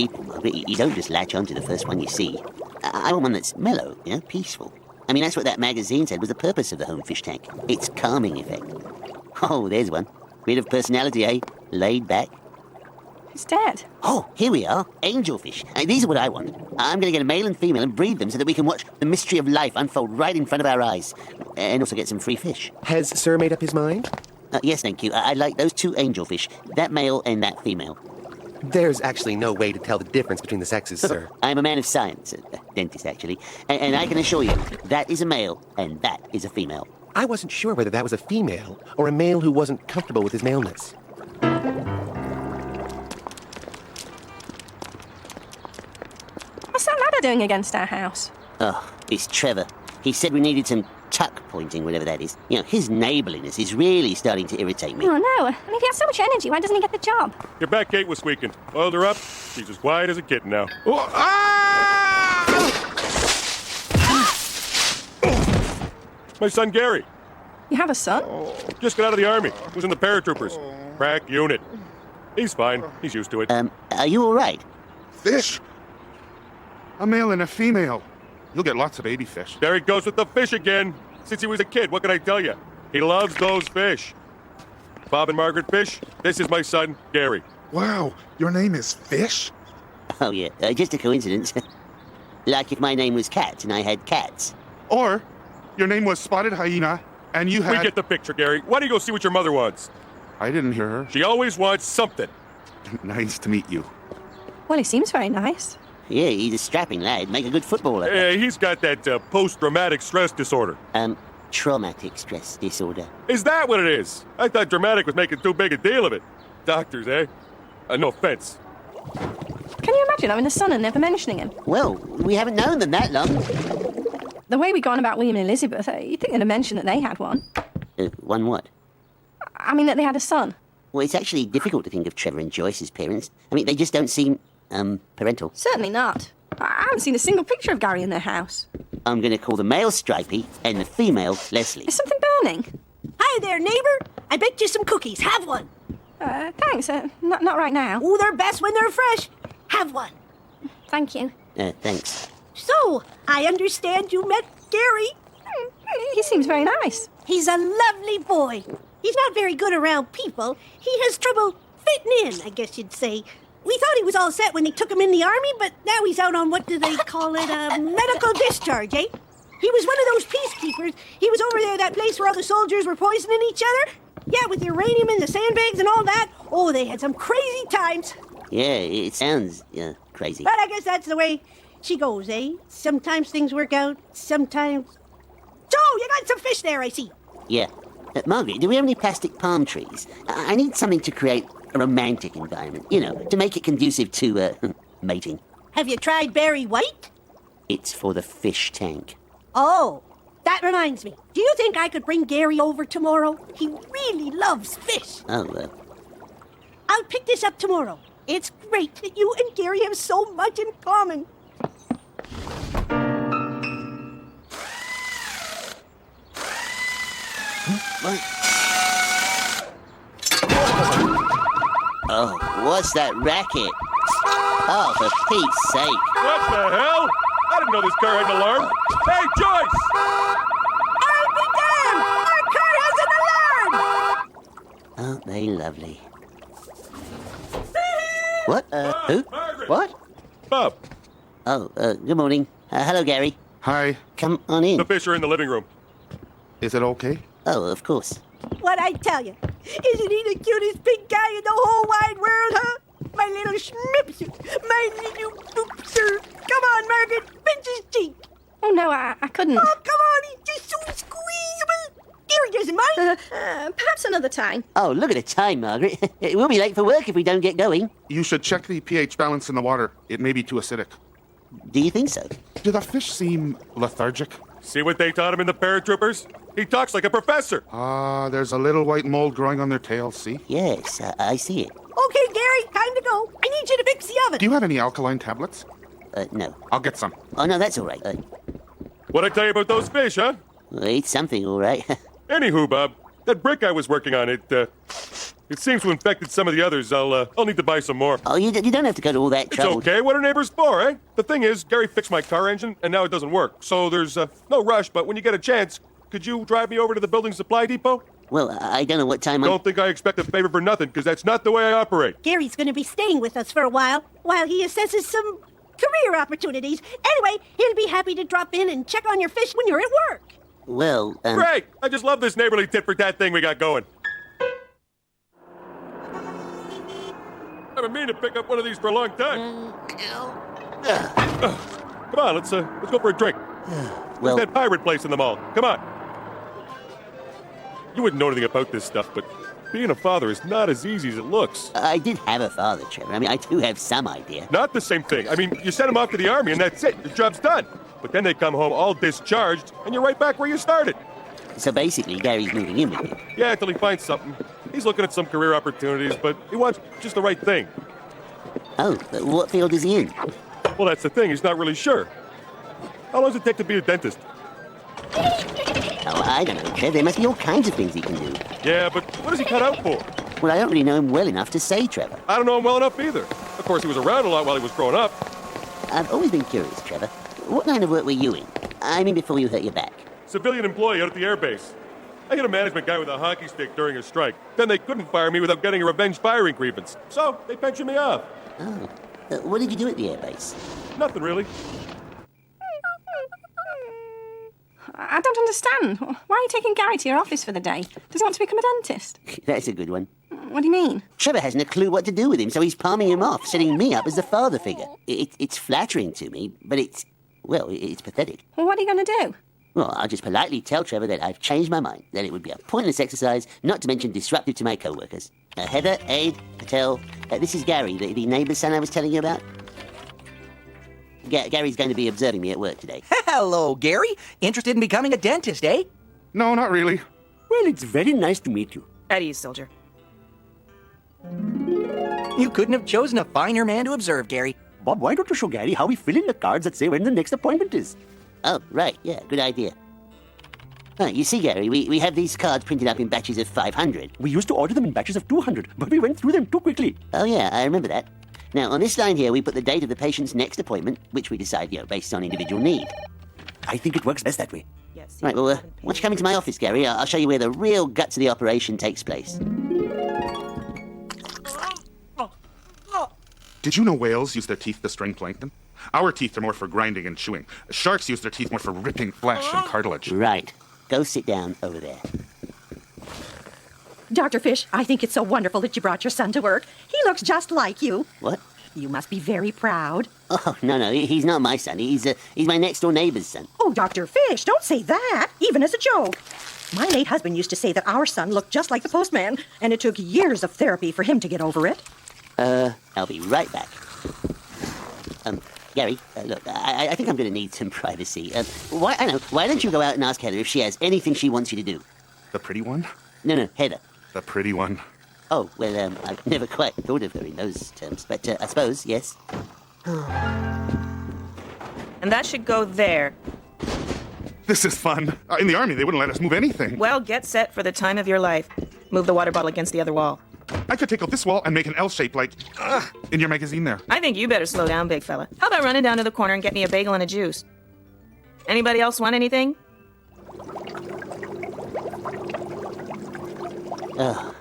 people, Margaret. You don't just latch onto the first one you see. I want one that's mellow, peaceful. I mean, that's what that magazine said was the purpose of the home fish tank. Its calming effect. Oh, there's one. Bit of personality, eh? Laid back. It's dead. Oh, here we are. Angelfish. These are what I want. I'm going to get a male and female and breed them so that we can watch the mystery of life unfold right in front of our eyes. And also get some free fish. Has Sir made up his mind? Yes, thank you. I'd like those two angelfish. That male and that female. There's actually no way to tell the difference between the sexes, sir. I'm a man of science. Dentist, actually. And I can assure you, that is a male and that is a female. I wasn't sure whether that was a female or a male who wasn't comfortable with his maleness. What's that ladder doing against our house? Oh, it's Trevor. He said we needed some tuck pointing, whatever that is. His neighborliness is really starting to irritate me. Oh, no. And if he has so much energy, why doesn't he get the job? Your back gate was squeaking. Oiled her up. She's as quiet as a kitten now. Oh, ah! My son Gary. You have a son? Just got out of the army. Was in the paratroopers. Crack unit. He's fine. He's used to it. Are you all right? Fish? A male and a female. You'll get lots of baby fish. There he goes with the fish again. Since he was a kid, what can I tell you? He loves those fish. Bob and Margaret Fish, this is my son, Gary. Wow, your name is Fish? Oh, yeah. Just a coincidence. Like if my name was Cat and I had cats. Or your name was Spotted Hyena and you had... We get the picture, Gary. Why don't you go see what your mother wants? I didn't hear her. She always wants something. Nice to meet you. Well, he seems very nice. Yeah, he's a strapping lad. Make a good footballer. He's got that post-traumatic stress disorder. Traumatic stress disorder. Is that what it is? I thought dramatic was making too big a deal of it. Doctors, eh? No offense. Can you imagine having a son and never mentioning him? Well, we haven't known them that long. The way we go on about William and Elizabeth, you'd think they'd have mentioned that they had one. One what? I mean, that they had a son. Well, it's actually difficult to think of Trevor and Joyce as parents. I mean, they just don't seem, parental. Certainly not. I haven't seen a single picture of Gary in their house. I'm going to call the male Stripey and the female Leslie. Is something burning? Hi there, neighbor. I baked you some cookies. Have one. Thanks. Not right now. Oh, they're best when they're fresh. Have one. Thank you. Thanks. So, I understand you met Gary. He seems very nice. He's a lovely boy. He's not very good around people. He has trouble fitting in, I guess you'd say. We thought he was all set when they took him in the army, but now he's out on, what do they call it, medical discharge, eh? He was one of those peacekeepers. He was over there, that place where all the soldiers were poisoning each other. Yeah, with the uranium and the sandbags and all that. Oh, they had some crazy times. Yeah, it sounds, crazy. But I guess that's the way she goes, eh? Sometimes things work out, sometimes... So, you got some fish there, I see. Yeah. Margaret, do we have any plastic palm trees? I need something to create a romantic environment, to make it conducive to, mating. Have you tried Berry White? It's for the fish tank. Oh, that reminds me. Do you think I could bring Gary over tomorrow? He really loves fish. Oh, I'll pick this up tomorrow. It's great that you and Gary have so much in common. What? Oh, what's that racket? Oh, for Pete's sake. What the hell? I didn't know this car had an alarm. Hey, Joyce! I'll be damned! Our car has an alarm! Aren't they lovely? What? Who? Margaret! What? Bob, Oh, good morning. Hello, Gary. Hi. Come on in. the fish are in the living room. Is it okay? Oh, of course. What I tell you, isn't he the cutest big guy in the whole wide world, huh? My little schmipster, my little boopster. Come on, Margaret, pinch his cheek. Oh, no, I couldn't. Oh, come on, he's just so squeezable. Gary doesn't mind. Perhaps another time. Oh, look at the time, Margaret. We'll be late for work if we don't get going. You should check the pH balance in the water. It may be too acidic. Do you think so? Do the fish seem lethargic? See what they taught him in the paratroopers? He talks like a professor. There's a little white mold growing on their tails, see? Yes, I see it. Okay, Gary, time to go. I need you to fix the oven. Do you have any alkaline tablets? No. I'll get some. Oh, no, that's all right. What'd I tell you about those fish, huh? It's something, all right. Anywho, Bob, that brick I was working on, It seems to have infected some of the others. I'll need to buy some more. Oh, you don't have to go to all that It's trouble. okay. What are neighbors for, eh? The thing is, Gary fixed my car engine, and now it doesn't work. So there's no rush, but when you get a chance, could you drive me over to the building supply depot? Well, I don't know what time Don't think I expect a favor for nothing, because that's not the way I operate. Gary's going to be staying with us for a while he assesses some career opportunities. Anyway, he'll be happy to drop in and check on your fish when you're at work. Well, Great! I just love this neighborly tit-for-tat thing we got going. I've been meaning to pick up one of these for a long time. Come on, let's go for a drink. well, That pirate place in the mall. Come on. You wouldn't know anything about this stuff, but being a father is not as easy as it looks. I did have a father, Trevor. I mean, I do have some idea. Not the same thing. I mean, you send them off to the army and that's it. Your job's done. But then they come home all discharged and you're right back where you started. So basically, Gary's moving in with me. Yeah, until he finds something. He's looking at some career opportunities, but he wants just the right thing. Oh, but what field is he in? Well, that's the thing. He's not really sure. How long does it take to be a dentist? Oh, I don't know, Trev. There must be all kinds of things he can do. Yeah, but what is he cut out for? Well, I don't really know him well enough to say, Trevor. I don't know him well enough either. Of course, he was around a lot while he was growing up. I've always been curious, Trevor. What line of work were you in? I mean, before you hurt your back. Civilian employee out at the airbase. I hit a management guy with a hockey stick during a strike. Then they couldn't fire me without getting a revenge firing grievance. So they pensioned me off. Oh. What did you do at the airbase? Nothing really. I don't understand. Why are you taking Gary to your office for the day? Does he want to become a dentist? That's a good one. What do you mean? Trevor hasn't a clue what to do with him, so he's palming him off, setting me up as the father figure. It's flattering to me, but it's pathetic. Well, what are you going to do? Well, I'll just politely tell Trevor that I've changed my mind, that it would be a pointless exercise, not to mention disruptive to my co-workers. Heather, Aid, Patel, this is Gary, the neighbour's son I was telling you about. Gary's going to be observing me at work today. Hello, Gary. Interested in becoming a dentist, eh? No, not really. Well, it's very nice to meet you. At ease, soldier. You couldn't have chosen a finer man to observe, Gary. Bob, why don't you show Gary how we fill in the cards that say when the next appointment is? Oh, right, yeah, good idea. You see, Gary, we have these cards printed up in batches of 500. We used to order them in batches of 200, but we went through them too quickly. Oh, yeah, I remember that. Now, on this line here, we put the date of the patient's next appointment, which we decide, based on individual need. I think it works best that way. Yes. Right, well, once you come into my office, Gary, I'll show you where the real guts of the operation takes place. Did you know whales use their teeth to string plankton? Our teeth are more for grinding and chewing. Sharks use their teeth more for ripping flesh and cartilage. Right. Go sit down over there. Dr. Fish, I think it's so wonderful that you brought your son to work. He looks just like you. What? You must be very proud. Oh, no, he's not my son. He's my next-door neighbor's son. Oh, Dr. Fish, don't say that, even as a joke. My late husband used to say that our son looked just like the postman, and it took years of therapy for him to get over it. I'll be right back. Gary, look, I think I'm going to need some privacy. Why don't you go out and ask Heather if she has anything she wants you to do? The pretty one? No, Heather. The pretty one. Oh, well, I've never quite thought of her in those terms, but I suppose, yes. And that should go there. This is fun. In the army, they wouldn't let us move anything. Well, get set for the time of your life. Move the water bottle against the other wall. I could take out this wall and make an L shape like in your magazine there. I think you better slow down, big fella. How about running down to the corner and get me a bagel and a juice? Anybody else want anything? Oh,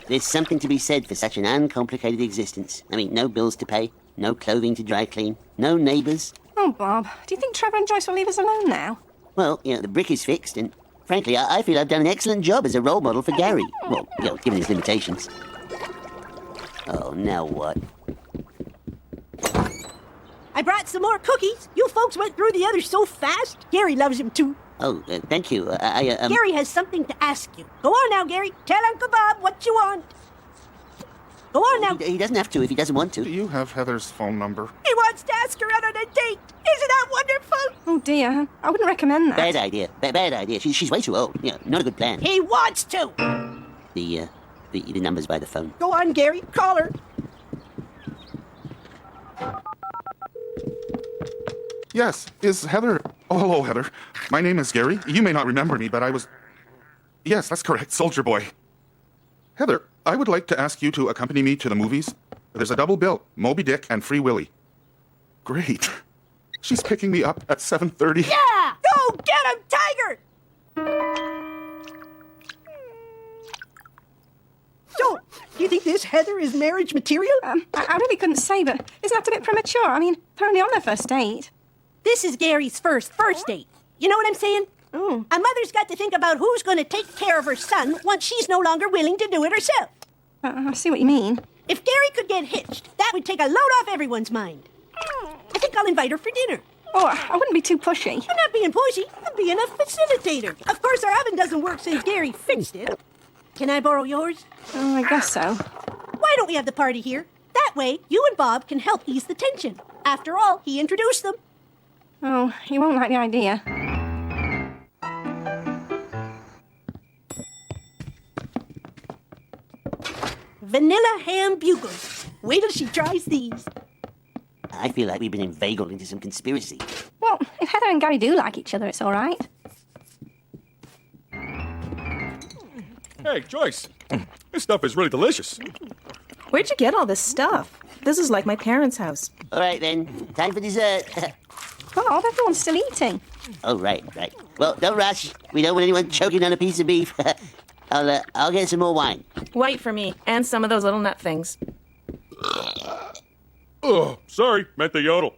there's something to be said for such an uncomplicated existence. I mean, no bills to pay, no clothing to dry clean, no neighbours. Oh, Bob, do you think Trevor and Joyce will leave us alone now? Well, the brick is fixed, and frankly, I feel I've done an excellent job as a role model for Gary. Well, given his limitations. Oh, now what? I brought some more cookies. You folks went through the others so fast. Gary loves them too. Oh, thank you. Gary has something to ask you. Go on now, Gary. Tell Uncle Bob what you want. Go on now. He doesn't have to if he doesn't want Do to. you have Heather's phone number? He wants to ask her out on a date. Isn't that wonderful? Oh, dear. I wouldn't recommend that. Bad idea. Bad idea. She's way too old. Not a good plan. He wants to. The number's by the phone. Go on, Gary. Call her. Yes. Is Heather... Oh, hello, Heather. My name is Gary. You may not remember me, but I was... Yes, that's correct. Soldier boy. Heather, I would like to ask you to accompany me to the movies. There's a double bill, Moby Dick and Free Willy. Great. She's picking me up at 7:30. Yeah! Go get him, Tiger! So, do you think this Heather is marriage material? I really couldn't say, but isn't that a bit premature? I mean, they're only on their first date. This is Gary's first date. You know what I'm saying? Oh. A mother's got to think about who's going to take care of her son once she's no longer willing to do it herself. I see what you mean. If Gary could get hitched, that would take a load off everyone's mind. I think I'll invite her for dinner. Oh, I wouldn't be too pushy. I'm not being pushy. I'm being a facilitator. Of course, our oven doesn't work since Gary fixed it. Can I borrow yours? Oh, I guess so. Why don't we have the party here? That way, you and Bob can help ease the tension. After all, he introduced them. Oh, you won't like the idea. Vanilla ham bugles. Wait till she tries these. I feel like we've been inveigled into some conspiracy. Well, if Heather and Gary do like each other, it's all right. Hey, Joyce. This stuff is really delicious. Where'd you get all this stuff? This is like my parents' house. All right, then. Time for dessert. Bob, everyone's still eating. Oh, right. Well, don't rush. We don't want anyone choking on a piece of beef. I'll get some more wine. Wait for me, and some of those little nut things. Oh, sorry. Meant the yodel.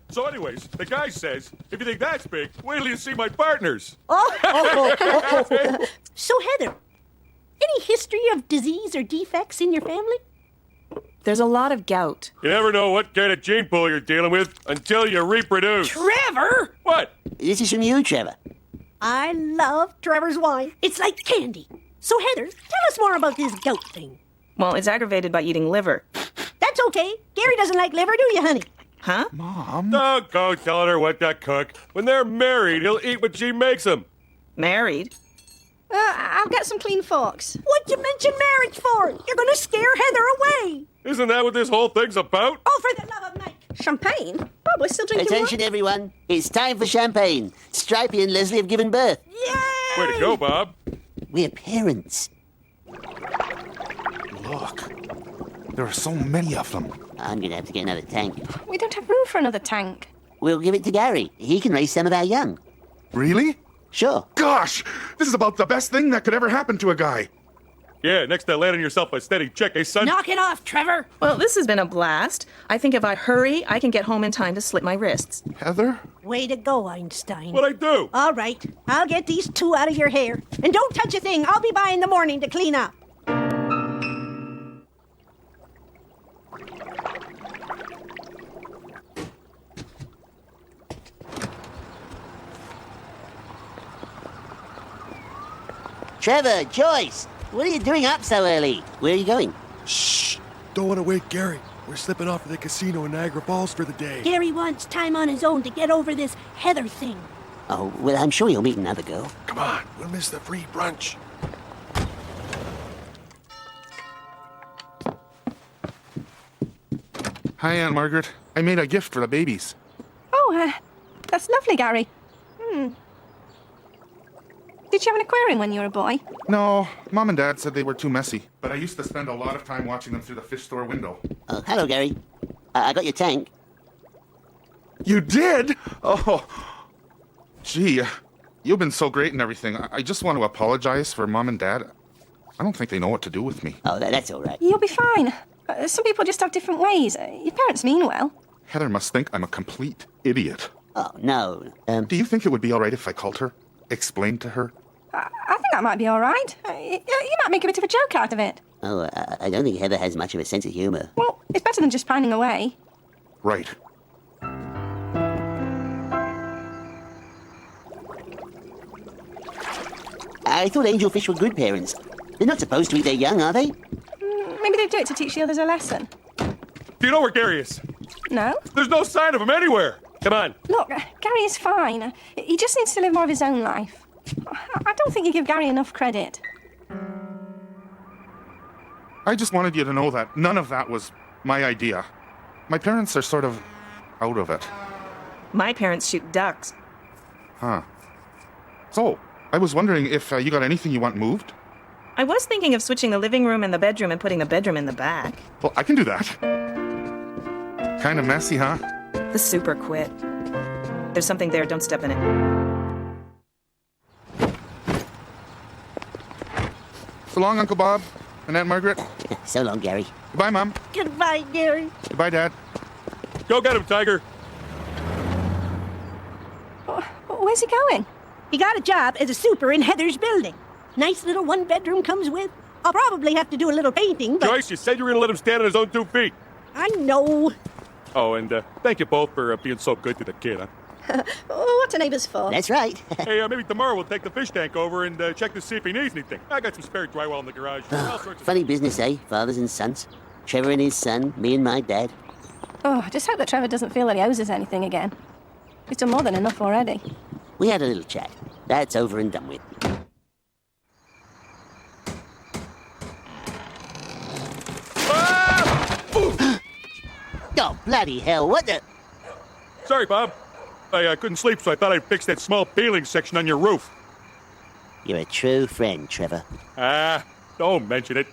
So anyways, the guy says, if you think that's big, wait till you see my partners. So, Heather, any history of disease or defects in your family? There's a lot of gout. You never know what kind of gene pool you're dealing with until you reproduce. Trevor! What? This is from you, Trevor. I love Trevor's wine. It's like candy. So, Heather, tell us more about this gout thing. Well, it's aggravated by eating liver. That's okay. Gary doesn't like liver, do you, honey? Huh? Don't go telling her what to cook. When they're married, he'll eat what she makes him. Married? I'll get some clean forks. What'd you mention marriage for? You're going to scare Heather away. Isn't that what this whole thing's about? Oh, for the love of Mike. Champagne? Bob, we're still drinking Attention, everyone. It's time for champagne. Stripey and Leslie have given birth. Yay! Way to go, Bob. We're parents. Look. There are so many of them. I'm going to have to get another tank. We don't have room for another tank. We'll give it to Gary. He can raise some of our young. Really? Sure. Gosh! This is about the best thing that could ever happen to a guy. Yeah, next to landing yourself a steady check, eh, son? Knock it off, Trevor. Well, this has been a blast. I think if I hurry, I can get home in time to slip my wrists. Heather? Way to go, Einstein. What'd I do? All right, I'll get these two out of your hair. And don't touch a thing. I'll be by in the morning to clean up. Trevor, Joyce, what are you doing up so early? Where are you going? Shh! Don't want to wake Gary. We're slipping off to the casino in Niagara Falls for the day. Gary wants time on his own to get over this Heather thing. Oh, well, I'm sure you'll meet another girl. Come on, we'll miss the free brunch. Hi, Aunt Margaret. I made a gift for the babies. Oh, that's lovely, Gary. Did you have an aquarium when you were a boy? No, Mom and Dad said they were too messy. But I used to spend a lot of time watching them through the fish store window. Oh, hello, Gary. I got your tank. You did? Oh, gee, you've been so great and everything. I just want to apologize for Mom and Dad. I don't think they know what to do with me. Oh, that's all right. You'll be fine. Some people just have different ways. Your parents mean well. Heather must think I'm a complete idiot. Oh, no. Do you think it would be all right if I called her? Explained to her? I think that might be all right. You might make a bit of a joke out of it. Oh, I don't think Heather has much of a sense of humor. Well, it's better than just pining away. Right. I thought angelfish were good parents. They're not supposed to eat their young, are they? Maybe they do it to teach the others a lesson. Do you know where Gary is? No? There's no sign of him anywhere. Come on. Look, Gary is fine. He just needs to live more of his own life. I don't think you give Gary enough credit. I just wanted you to know that none of that was my idea. My parents are sort of out of it. My parents shoot ducks. Huh. So, I was wondering if you got anything you want moved? I was thinking of switching the living room and the bedroom and putting the bedroom in the back. Well, I can do that. Kind of messy, huh? The super quit. There's something there, don't step in it. So long, Uncle Bob and Aunt Margaret. So long, Gary. Goodbye, Mom. Goodbye, Gary. Goodbye, Dad. Go get him, Tiger. Where's he going? He got a job as a super in Heather's building. Nice little one-bedroom comes with. I'll probably have to do a little painting, but... Joyce, you said you were going to let him stand on his own 2 feet. I know. Oh, and thank you both for being so good to the kid, huh? What's a neighbor's for? That's right. Hey, maybe tomorrow we'll take the fish tank over and check to see if he needs anything. I got some spare drywall in the garage. All sorts of... Funny business, eh? Fathers and sons. Trevor and his son, me and my dad. Oh, I just hope that Trevor doesn't feel that he owes us anything again. He's done more than enough already. We had a little chat. That's over and done with. Oh, bloody hell, what the... Sorry, Bob. I couldn't sleep, so I thought I'd fix that small peeling section on your roof. You're a true friend, Trevor. Don't mention it.